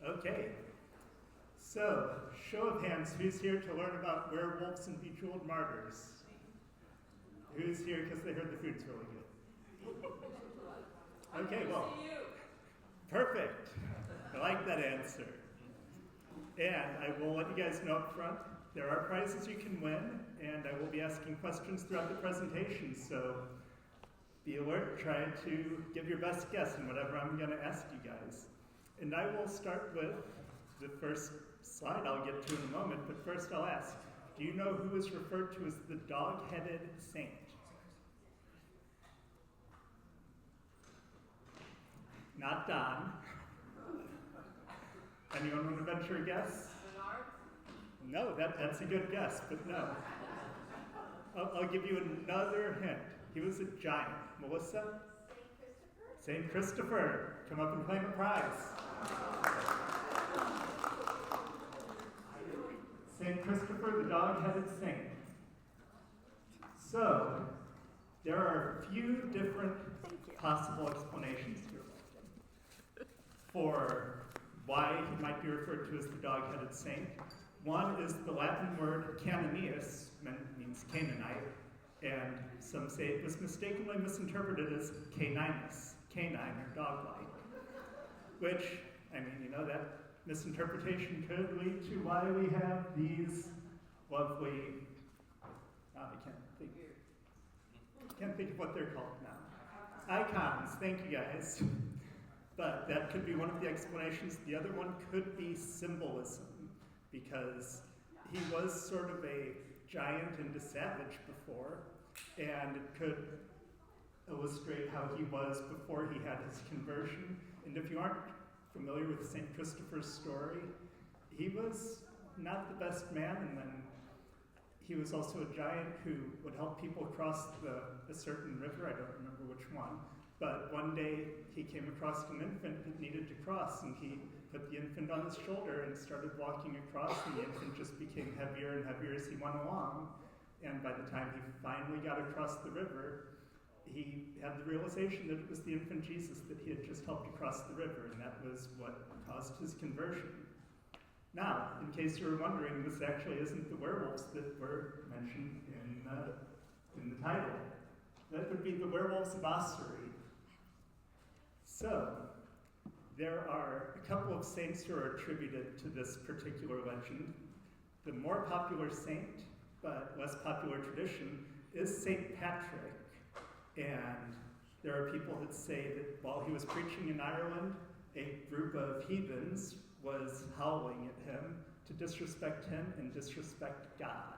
Okay, so show of hands, who's here to learn about werewolves and bejeweled martyrs? Who's here because they heard the food's really good? Okay, well, perfect. I like that answer. And I will let you guys know up front, there are prizes you can win, and I will be asking questions throughout the presentation, so be alert, try to give your best guess in whatever I'm going to ask you guys. And I will start with the first slide I'll get to in a moment, but first I'll ask, do you know who is referred to as the dog-headed saint? Not Don. Anyone want to venture a guess? No, that's a good guess, but no. I'll give you another hint. He was a giant. Melissa? Saint Christopher. Come up and claim a prize. Saint Christopher, the dog-headed saint. So, there are a few different possible explanations here for why he might be referred to as the dog-headed saint. One is the Latin word Cananeus, means Canaanite, and some say it was mistakenly misinterpreted as caninus, canine or dog-like, which, I mean, you know, that misinterpretation could lead to why we have these lovely, I can't think of what they're called now. Icons, thank you guys. But that could be one of the explanations. The other one could be symbolism, because he was sort of a giant and a savage before, and it could illustrate how he was before he had his conversion. And if you aren't familiar with St. Christopher's story, he was not the best man, and then he was also a giant who would help people cross a certain river. I don't remember which one. But one day he came across an infant that needed to cross, and he put the infant on his shoulder and started walking across, and the infant just became heavier and heavier as he went along. And by the time he finally got across the river, he had the realization that it was the infant Jesus that he had just helped across the river, and that was what caused his conversion. Now, in case you were wondering, this actually isn't the werewolves that were mentioned in the title. That would be the werewolves of Assisi. So, there are a couple of saints who are attributed to this particular legend. The more popular saint, but less popular tradition, is St. Patrick. And there are people that say that while he was preaching in Ireland, a group of heathens was howling at him to disrespect him and disrespect God.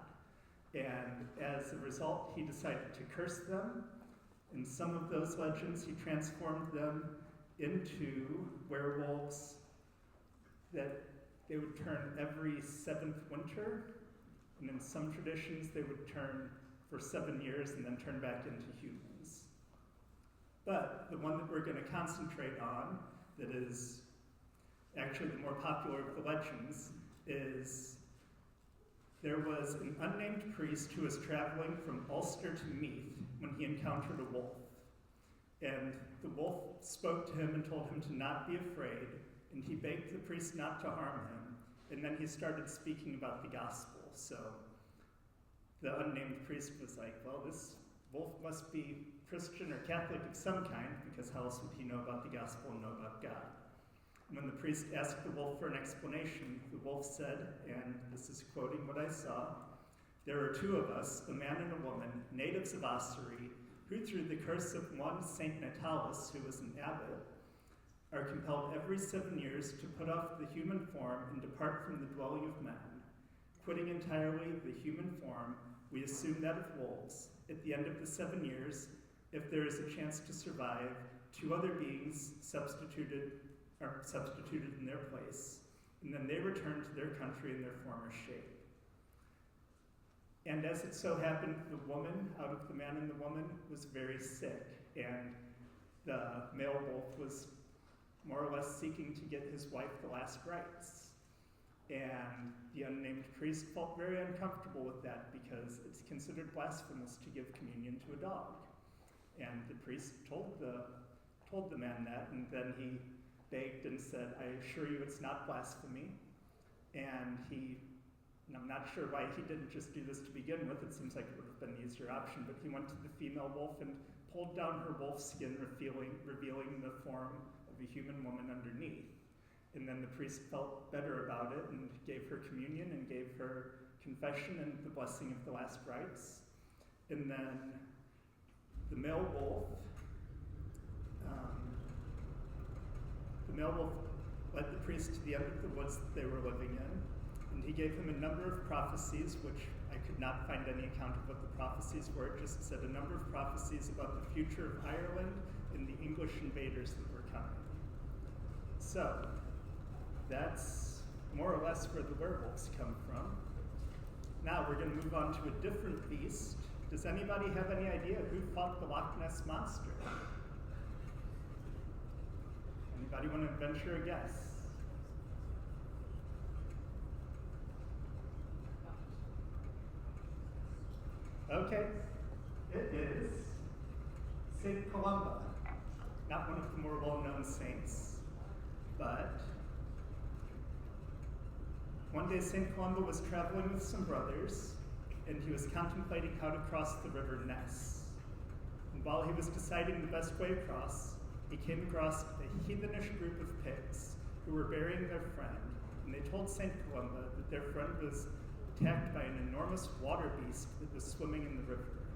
And as a result, he decided to curse them. In some of those legends, he transformed them into werewolves that they would turn every 7th winter, and in some traditions they would turn for 7 years and then turn back into humans. But the one that we're going to concentrate on, that is actually the more popular of the legends, is there was an unnamed priest who was traveling from Ulster to Meath when he encountered a wolf. And the wolf spoke to him and told him to not be afraid, and he begged the priest not to harm him, and then he started speaking about the gospel. So the unnamed priest was like, well, this wolf must be Christian or Catholic of some kind, because how else would he know about the gospel and know about God? And when the priest asked the wolf for an explanation, the wolf said, and this is quoting what I saw, "There are two of us, a man and a woman, natives of Assisi, who through the curse of one Saint Natalis, who was an abbot, are compelled every 7 years to put off the human form and depart from the dwelling of men. Quitting entirely the human form, we assume that of wolves. At the end of the 7 years, if there is a chance to survive, 2 other beings are substituted in their place, and then they return to their country in their former shape. And as it so happened, the woman, out of the man and the woman, was very sick, and the male wolf was more or less seeking to get his wife the last rites. And the unnamed priest felt very uncomfortable with that because it's considered blasphemous to give communion to a dog. And the priest told the man that, and then he begged and said, I assure you it's not blasphemy. And I'm not sure why he didn't just do this to begin with. It seems like it would have been the easier option, but he went to the female wolf and pulled down her wolf skin, revealing the form of a human woman underneath. And then the priest felt better about it and gave her communion and gave her confession and the blessing of the last rites. And then the male wolf led the priest to the end of the woods that they were living in, and he gave him a number of prophecies, which I could not find any account of what the prophecies were. It just said a number of prophecies about the future of Ireland and the English invaders that were coming. So, that's more or less where the werewolves come from. Now we're going to move on to a different beast. Does anybody have any idea who fought the Loch Ness Monster? Anybody want to venture a guess? Okay, it is Saint Columba. Not one of the more well-known saints, but one day Saint Columba was traveling with some brothers, and he was contemplating how to cross the river Ness. And while he was deciding the best way across, he came across a heathenish group of pigs who were burying their friend, and they told Saint Columba that their friend was attacked by an enormous water beast that was swimming in the river.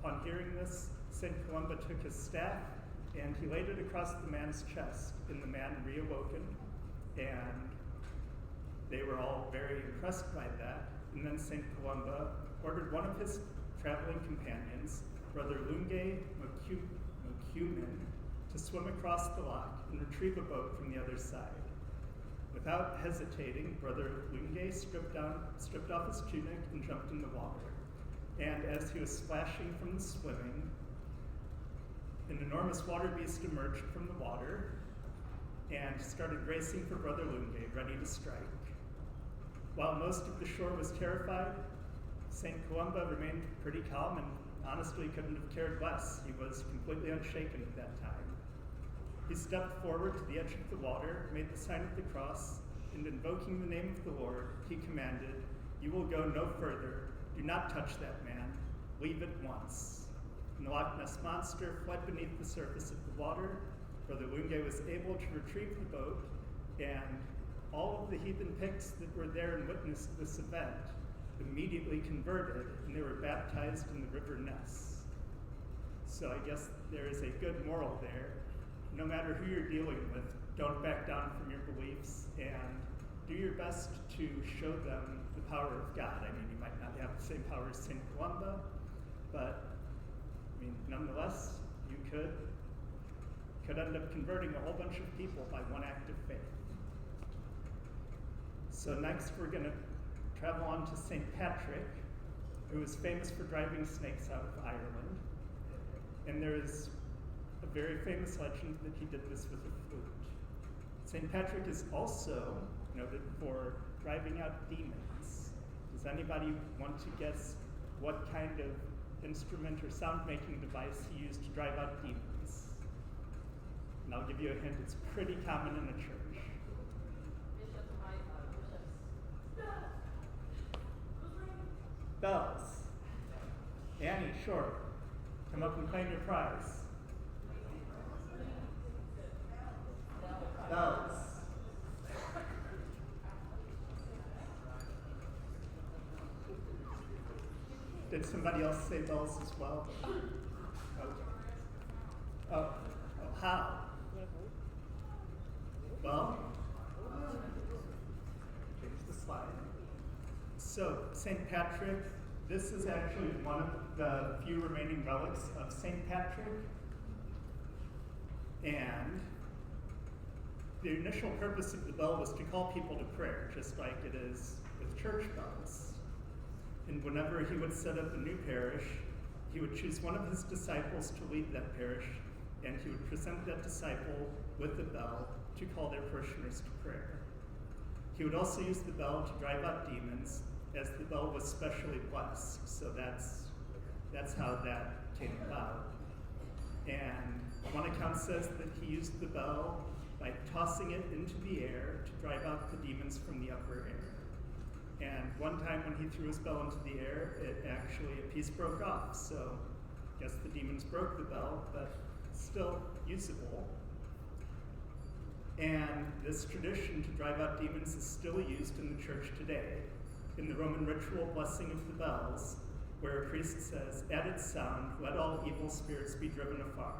Upon hearing this, Saint Columba took his staff and he laid it across the man's chest, and the man reawoken, and they were all very impressed by that. And then Saint Columba ordered one of his traveling companions, Brother Lunge Mocumin, to swim across the loch and retrieve a boat from the other side. Without hesitating, Brother Lunge stripped off his tunic and jumped in the water. And as he was splashing from the swimming, an enormous water beast emerged from the water and started racing for Brother Lunge, ready to strike. While most of the shore was terrified, St. Columba remained pretty calm and honestly couldn't have cared less. He was completely unshaken at that time. He stepped forward to the edge of the water, made the sign of the cross, and invoking the name of the Lord, he commanded, "You will go no further. Do not touch that man. Leave at once." And the Loch Ness Monster fled beneath the surface of the water. Brother Lunge was able to retrieve the boat, and all of the heathen Picts that were there and witnessed this event immediately converted, and they were baptized in the river Ness. So I guess there is a good moral there. No matter who you're dealing with, don't back down from your beliefs, and do your best to show them the power of God. I mean, you might not have the same power as St. Columba, but I mean, nonetheless, you could end up converting a whole bunch of people by one act of faith. So next we're going to travel on to St. Patrick, who was famous for driving snakes out of Ireland. And there is a very famous legend that he did this with a flute. St. Patrick is also noted for driving out demons. Does anybody want to guess what kind of instrument or sound-making device he used to drive out demons? And I'll give you a hint, it's pretty common in a church. Bells. Annie, sure. Come up and claim your prize. Bells. Did somebody else say bells as well? Okay. Oh, how? Well, change the slide. So, St. Patrick, this is actually one of the few remaining relics of St. Patrick. And the initial purpose of the bell was to call people to prayer, just like it is with church bells. And whenever he would set up a new parish, he would choose one of his disciples to lead that parish, and he would present that disciple with the bell to call their parishioners to prayer. He would also use the bell to drive out demons, as the bell was specially blessed, so that's how that came about. And one account says that he used the bell by tossing tossing it into the air to drive out the demons from the upper air. And one time when he threw his bell into the air, a piece broke off. So I guess the demons broke the bell, but still usable. And this tradition to drive out demons is still used in the church today. In the Roman ritual blessing of the bells, where a priest says, "At its sound, let all evil spirits be driven afar."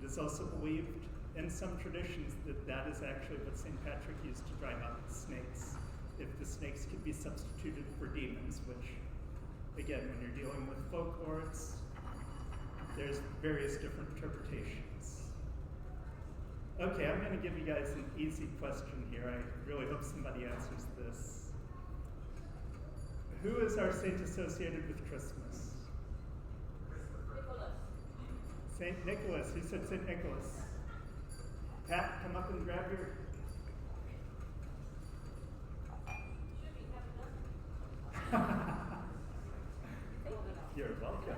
It is also believed in some traditions that that is actually what St. Patrick used to drive out the snakes, if the snakes could be substituted for demons, which, again, when you're dealing with folklore, there's various different interpretations. Okay, I'm going to give you guys an easy question here. I really hope somebody answers this. Who is our saint associated with Christmas? Nicholas. Saint Nicholas. Who said Saint Nicholas? Pat, come up and grab your... You're welcome.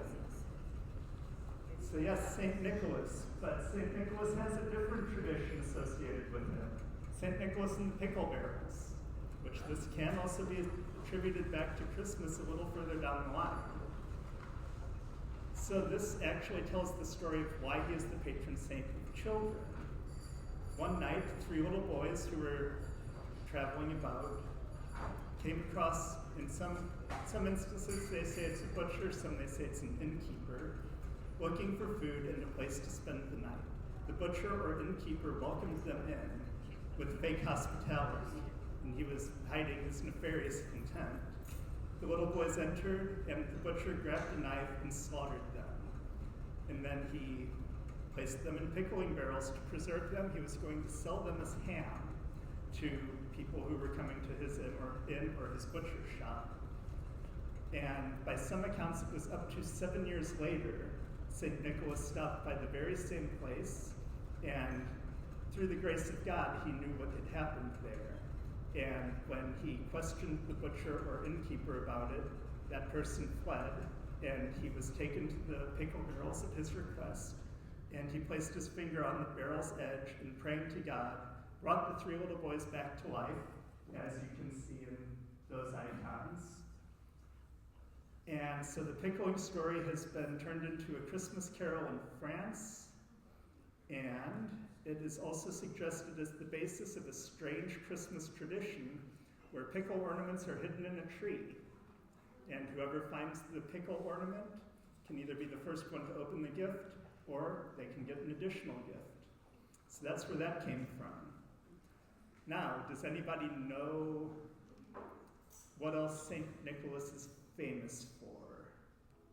So yes, Saint Nicholas. But Saint Nicholas has a different tradition associated with him. Saint Nicholas and the pickle barrels, which this can also be attributed back to Christmas a little further down the line. So this actually tells the story of why he is the patron saint of children. One night, 3 little boys who were traveling about came across, in some instances they say it's a butcher, some they say it's an innkeeper, looking for food and a place to spend the night. The butcher or innkeeper welcomed them in with fake hospitality, and he was hiding his nefarious intent. The little boys entered, and the butcher grabbed a knife and slaughtered them. And then he placed them in pickling barrels to preserve them. He was going to sell them as ham to people who were coming to his inn or his butcher shop. And by some accounts, it was up to 7 years later, St. Nicholas stopped by the very same place, and through the grace of God, he knew what had happened there. And when he questioned the butcher or innkeeper about it, that person fled, and he was taken to the pickle barrels at his request, and he placed his finger on the barrel's edge and, praying to God, brought the 3 little boys back to life, as you can see in those icons. And so the pickling story has been turned into a Christmas carol in France, and it is also suggested as the basis of a strange Christmas tradition where pickle ornaments are hidden in a tree. And whoever finds the pickle ornament can either be the first one to open the gift, or they can get an additional gift. So that's where that came from. Now, does anybody know what else St. Nicholas is famous for?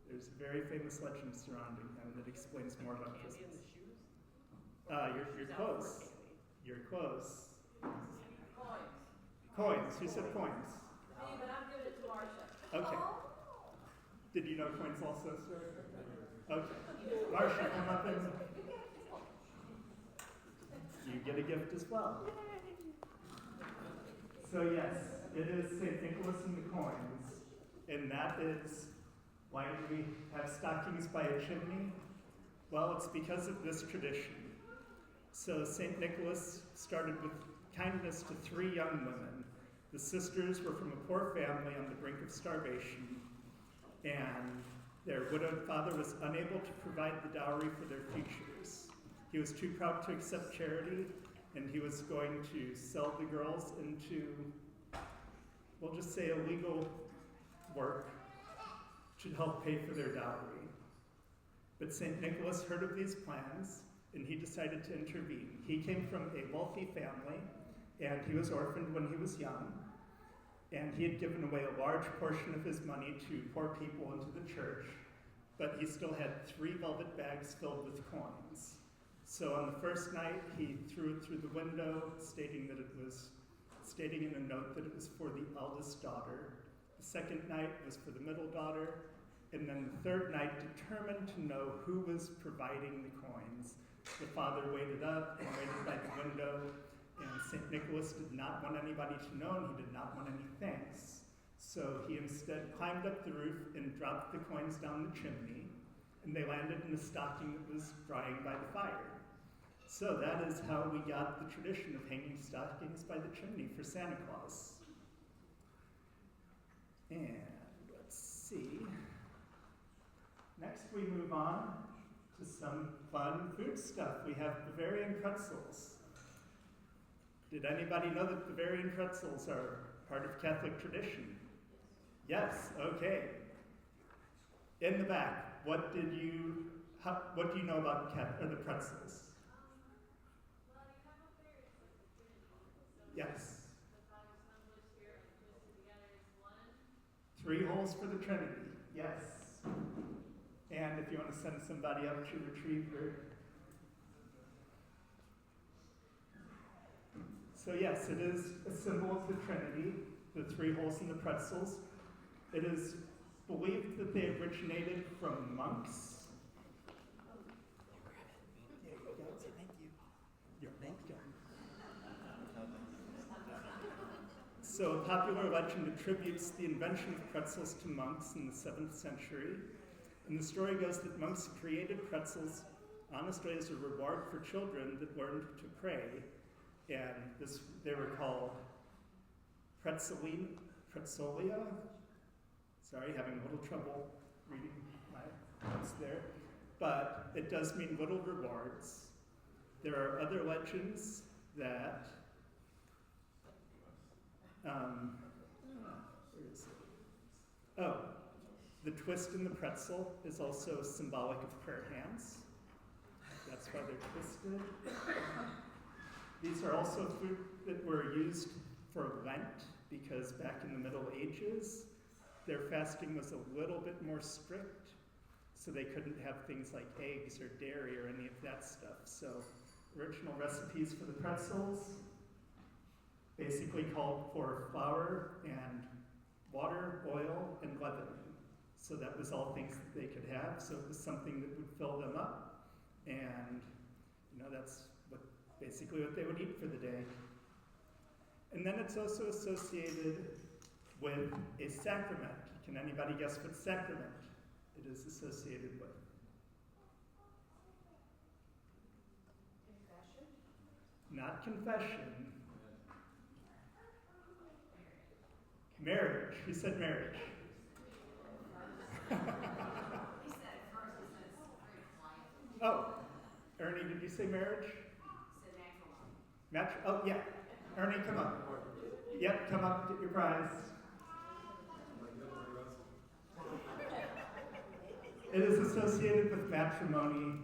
There's a very famous legend surrounding him that explains more about Christmas. You're close. You're close. Coins. Who said coins? Me, but I'm giving it to Marcia. Okay. Did you know coins also, sir? Okay. Marcia, come up and you get a gift as well. So yes, it is St. Nicholas and the coins, and that is why do we have stockings by a chimney? Well, it's because of this tradition. So St. Nicholas started with kindness to 3 young women. The sisters were from a poor family on the brink of starvation, and their widowed father was unable to provide the dowry for their futures. He was too proud to accept charity, and he was going to sell the girls into, we'll just say, illegal work to help pay for their dowry. But St. Nicholas heard of these plans, and he decided to intervene. He came from a wealthy family, and he was orphaned when he was young, and he had given away a large portion of his money to poor people into the church, but he still had 3 velvet bags filled with coins. So on the first night, he threw it through the window, stating in a note that it was for the eldest daughter. The second night was for the middle daughter, and then the third night, determined to know who was providing the coins, the father waited up and waited by the window, and St. Nicholas did not want anybody to know, and he did not want any thanks. So he instead climbed up the roof and dropped the coins down the chimney, and they landed in a stocking that was drying by the fire. So that is how we got the tradition of hanging stockings by the chimney for Santa Claus. And let's see. Next we move on to some fun food stuff. We have Bavarian pretzels. Did anybody know that Bavarian pretzels are part of Catholic tradition? Yes, okay. In the back, what do you know about the pretzels? Well, you have up there, it's like the Trinity. So Yes. the Father, Son, Holy Spirit, and twisted together is one. 3 holes for the Trinity. Yes. And if you want to send somebody up to retrieve your... So yes, it is a symbol of the Trinity, the 3 holes in the pretzels. It is believed that they originated from monks. There you go. Thank you. You're welcome. So a popular legend attributes the invention of pretzels to monks in the 7th century. And the story goes that monks created pretzels honestly as a reward for children that learned to pray. And they were called pretzelia. Sorry, having a little trouble reading my notes there. But it does mean little rewards. There are other legends that, where is it? Oh, the twist in the pretzel is also symbolic of prayer hands. That's why they're twisted. These are also food that were used for Lent, because back in the Middle Ages, their fasting was a little bit more strict, so they couldn't have things like eggs or dairy or any of that stuff. So original recipes for the pretzels basically called for flour and water, oil, and leavening. So that was all things that they could have, so it was something that would fill them up, and that's basically what they would eat for the day. And then it's also associated with a sacrament. Can anybody guess what sacrament it is associated with? Confession? Not confession. Marriage. Who said marriage? He said it first, he said it's very quiet. Oh, Ernie, did you say marriage? He said matrimony. Oh, yeah. Ernie, come up. Yep, come up, get your prize. It is associated with matrimony.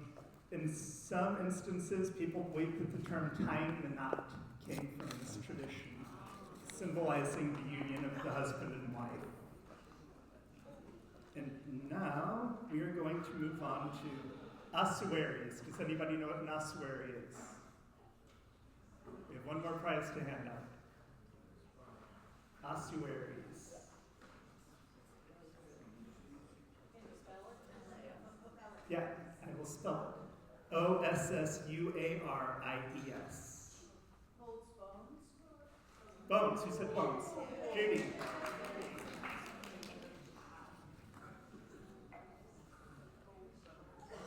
In some instances, people believe that the term tying the knot came from this tradition, symbolizing the union of the husband and wife. And now we are going to move on to ossuaries. Does anybody know what an ossuary is? We have one more prize to hand out. Ossuaries. Can you spell it? Yeah, I will spell it. Ossuaries. Holds bones? Bones. Who said bones? Judy.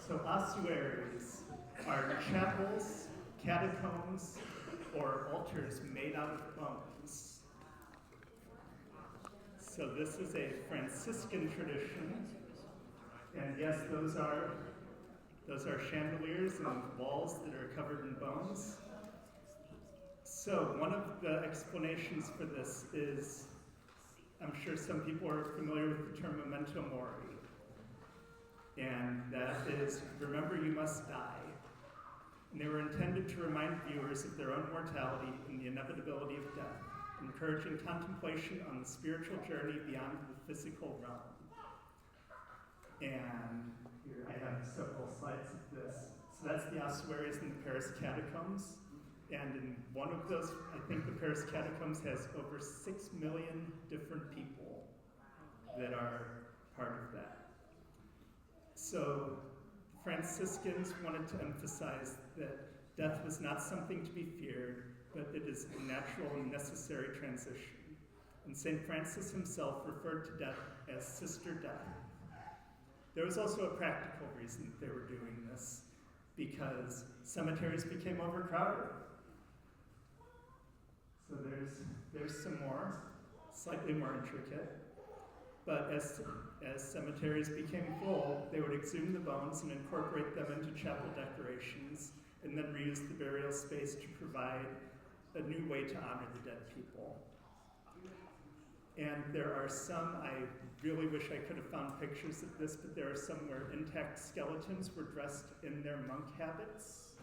So ossuaries are chapels, catacombs, or altars made out of bones. So this is a Franciscan tradition, and yes, those are chandeliers and walls that are covered in bones. So one of the explanations for this is, I'm sure some people are familiar with the term memento mori, and that is, remember you must die. And they were intended to remind viewers of their own mortality and the inevitability of death, encouraging contemplation on the spiritual journey beyond the physical realm. And here I have several slides of this. So that's the ossuaries in the Paris catacombs. And in one of those, I think the Paris catacombs has over 6 million different people that are part of that. So Franciscans wanted to emphasize that death was not something to be feared, but it is a natural and necessary transition. And St. Francis himself referred to death as Sister Death. There was also a practical reason that they were doing this, because cemeteries became overcrowded. So there's some more, slightly more intricate. But as cemeteries became full, they would exhume the bones and incorporate them into chapel decorations, and then reuse the burial space to provide a new way to honor the dead people. And there are some, I really wish I could have found pictures of this, but there are some where intact skeletons were dressed in their monk habits,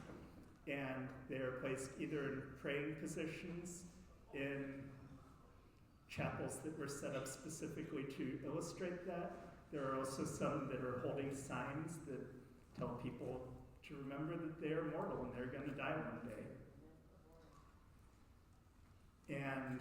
and they are placed either in praying positions, in chapels that were set up specifically to illustrate that. There are also some that are holding signs that tell people to remember that they are mortal and they're going to die one day. And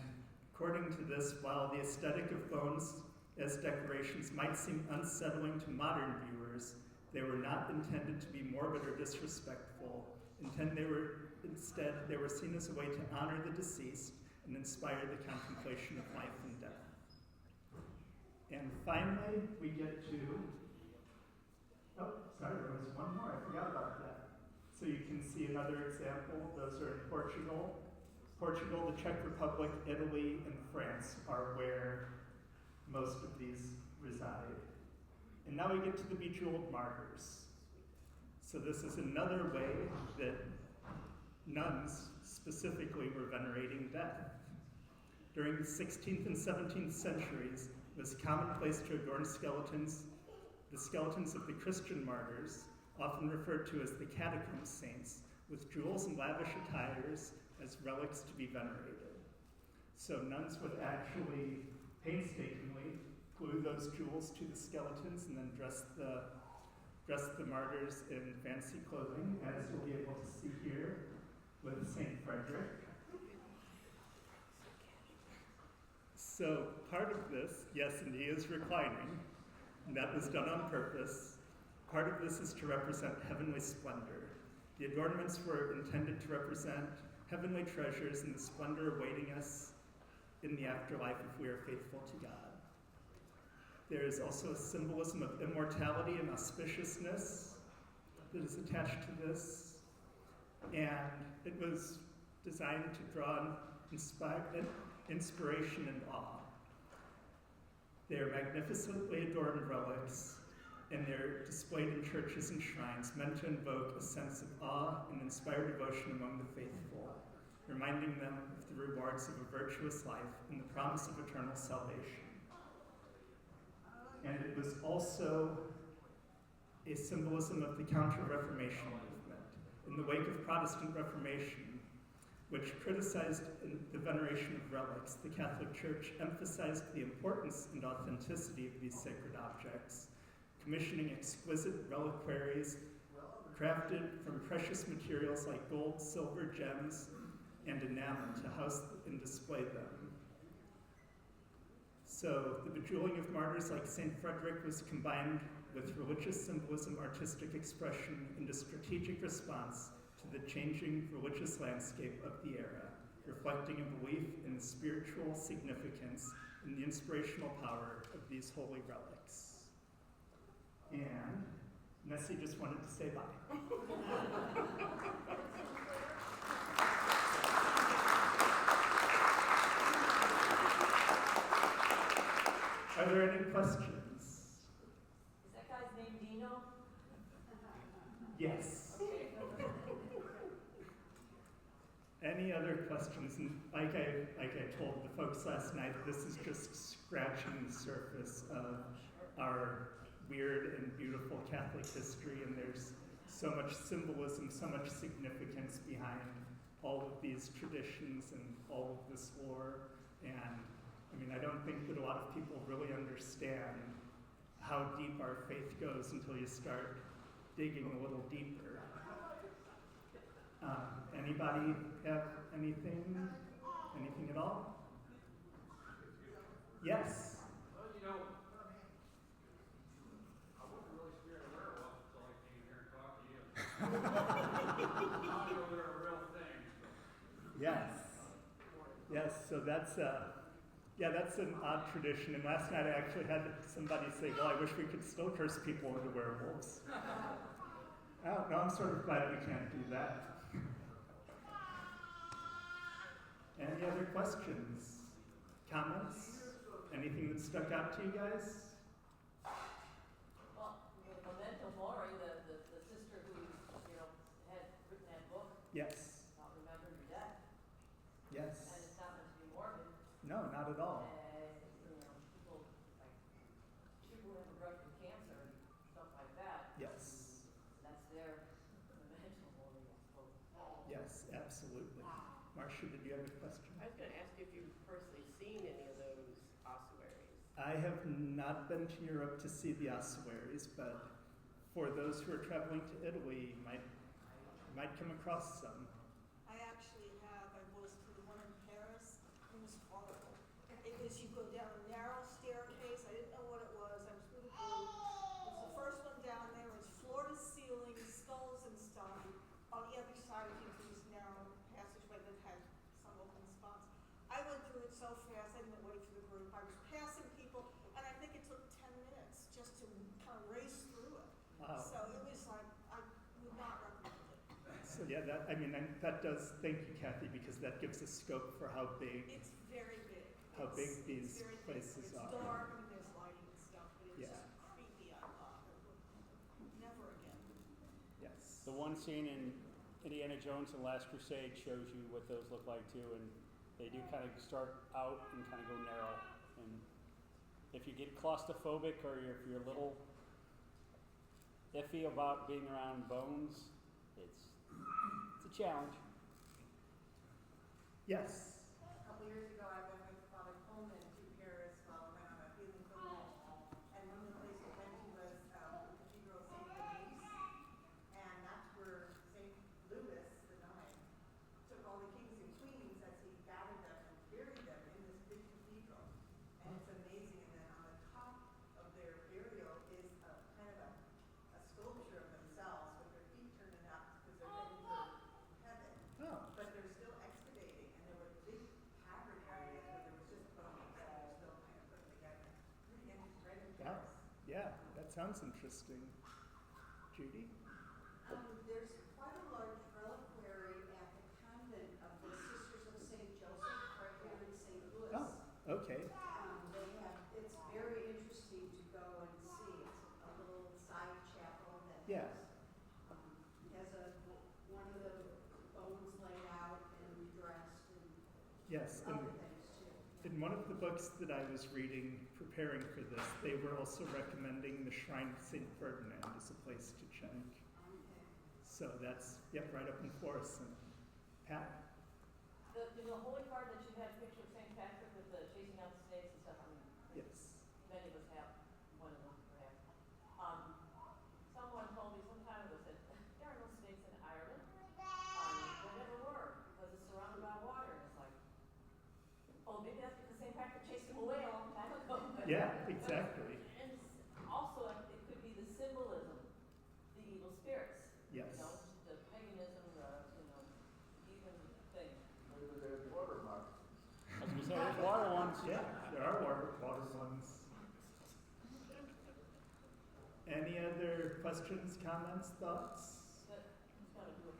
according to this, while the aesthetic of bones as decorations might seem unsettling to modern viewers, they were not intended to be morbid or disrespectful. Instead, they were seen as a way to honor the deceased and inspire the contemplation of life and death. And finally, we get to, there was one more, I forgot about that. So you can see another example. Those are in Portugal. Portugal, the Czech Republic, Italy, and France are where most of these reside. And now we get to the Bejeweled Martyrs. So this is another way that nuns specifically were venerating death. During the 16th and 17th centuries, it was commonplace to adorn the skeletons of the Christian martyrs, often referred to as the catacomb saints, with jewels and lavish attires as relics to be venerated. So nuns would actually painstakingly glue those jewels to the skeletons and then dress the martyrs in fancy clothing, as you'll be able to see here with St. Frederick. So part of this, yes, and he is reclining, and that was done on purpose. Part of this is to represent heavenly splendor. The adornments were intended to represent heavenly treasures and the splendor awaiting us in the afterlife if we are faithful to God. There is also a symbolism of immortality and auspiciousness that is attached to this, and it was designed to draw inspiration and awe. They are magnificently adorned relics, and they're displayed in churches and shrines, meant to invoke a sense of awe and inspire devotion among the faithful, reminding them of the rewards of a virtuous life and the promise of eternal salvation. And it was also a symbolism of the Counter-Reformation movement. In the wake of Protestant Reformation, which criticized the veneration of relics, the Catholic Church emphasized the importance and authenticity of these sacred objects, commissioning exquisite reliquaries crafted from precious materials like gold, silver, gems, and enamel to house and display them. So the bejeweling of martyrs like St. Frederick was combined with religious symbolism, artistic expression, and a strategic response to the changing religious landscape of the era, reflecting a belief in the spiritual significance and the inspirational power of these holy relics. And Nessie just wanted to say bye. Are there any questions? Is that guy's name Dino? Yes. Any other questions? And like I told the folks last night, this is just scratching the surface of our weird and beautiful Catholic history, and there's so much symbolism, so much significance behind all of these traditions and all of this lore. And I mean, I don't think that a lot of people really understand how deep our faith goes until you start digging a little deeper. Anybody have anything at all? Yes? Well, you know, I wasn't really scared of werewolves until I came here and talked to you. I know they're a real thing. Yes. Yes, so that's an odd tradition. And last night I actually had somebody say, well, I wish we could still curse people into werewolves. Oh, no, I'm sort of glad we can't do that. Any other questions? Comments? Anything that stuck out to you guys? Well, Memento Mori, the sister who, had written that book, Yes. not remember your death. Yes. And it's not meant to be morbid. No, not at all. People who have a drug for cancer and stuff like that, Yes. that's their Memento Mori, I suppose. Yes, absolutely. Marcia, did you have a question? I was going to ask you if you've personally seen any of those ossuaries. I have not been to Europe to see the ossuaries, but for those who are traveling to Italy, might come across some. I actually have. I was to the one in Paris. It was horrible. It was, you go down a narrow staircase. I didn't know what it was. I was with a group. It's the first one down there. It's floor to ceiling, skulls and stuff. On the other side, you through this narrow passageway that had some open spots. I went through it so fast. I didn't wait for the group. I was passing people, and I think it took 10 minutes just to kind of race through it. Wow. So it was like, I would not recommend it. So yeah, that does, thank you, Kathy, because that gives a scope for how big. It's very big. How big these it's very places big. are. It's dark and there's lighting and stuff, but it's Yeah. just creepy. I thought. Never again. Yes. The one scene in Indiana Jones and the Last Crusade shows you what those look like too, and they do kind of start out and kind of go narrow. And if you get claustrophobic or if you're a little iffy about being around bones, it's a challenge. Yes. A couple years ago, I went with Father Coleman to Paris while I went on a healing pilgrimage, and one of the places we went to was the Cathedral of St. Louis, and that's where St. Louis IX took all the kings and queens as he gathered them and buried them in this big cathedral, and it's amazing. And then on the top of their burial is a kind of a sculpture of themselves with their feet turning up because they're heading for heaven. Oh. But they're still excavating, and there were big cavern areas where there was just bones that they're still kind of putting together. Really interesting, right in Wow. Paris. Yeah, that sounds interesting. Judy? There's quite a large reliquary at the convent of the Sisters of St. Joseph right here in St. Louis. Oh, okay. It's very interesting to go and see. It's a little side chapel that Yeah. has one of the bones laid out and redressed and Yes. other things too. In one of the books that I was reading, preparing for this, they were also recommending the Shrine of St. Ferdinand as a place to check. Okay. So that's, right up in Florissant. Pat? The holy card that you had a picture of St. Patrick with the chasing out the snakes and stuff, Yes. many of us have one of them, perhaps. Someone told me some time ago, said, there are no snakes in Ireland. There never were, because it's surrounded by water. And it's like, oh, maybe that's because St. Patrick chased them away a long time ago. Yeah, exactly. And also, it could be the symbolism, the evil spirits. Yes. The paganism, even thing. Maybe there's water marks. I was going to say, there's water ones. Yeah, there are water ones. Any other questions, comments, thoughts? But who's gonna do it?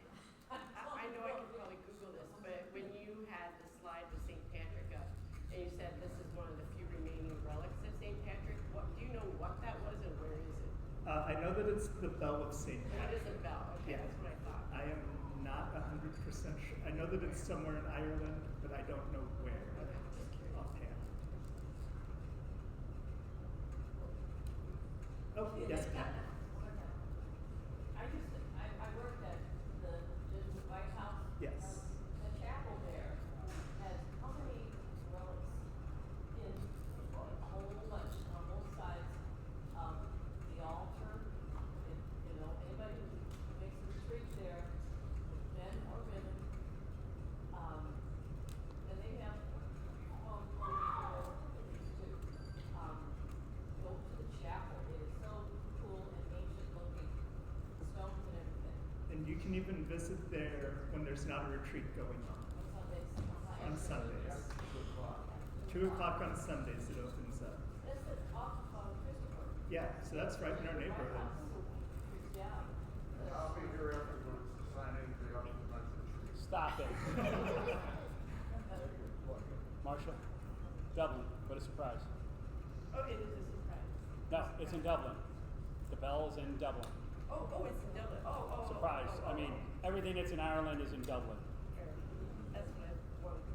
I know I could probably Google this, but when you had the slide with St. Patrick up, and you said this is one of the few remaining relics of St. Patrick, do you know what that was and where is it? I know that it's the Bell of St. It Patrick. is a bell. Okay, Yeah. that's what I thought. I am not 100% sure. I know that it's somewhere in Ireland, but I don't know where Okay, just curious. offhand. Oh, yes, Pat. I worked at the Jesuit White House. Yes. The chapel there has how many relics in a whole bunch on both sides of the altar. Anybody who makes a retreat there, men or women, and they have go to the chapel. It is so cool and ancient looking, stones and everything. And you can even visit there when there's not a retreat going on. On Sundays. 2 o'clock on Sundays it opens up. This is off of Christopher. Yeah, so that's right in our neighborhood. Yeah. How your influence signing the August. Stop it. Marshall? Dublin, what a surprise. Oh, it is a surprise. No, it's in Dublin. The Bell's in Dublin. Oh, it's in Dublin. Oh. Surprise. I mean, everything that's in Ireland is in Dublin. That's what I wanted.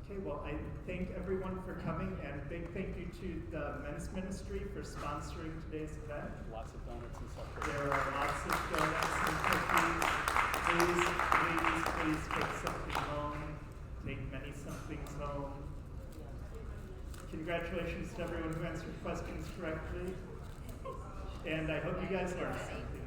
Okay, well, I thank everyone for coming, and big thank you to the men's ministry for sponsoring today's event. Lots of donuts and stuff. There are lots of donuts and cookies. Please, ladies, please take something home. Take many somethings home. Congratulations to everyone who answered questions correctly. And I hope you guys learned something.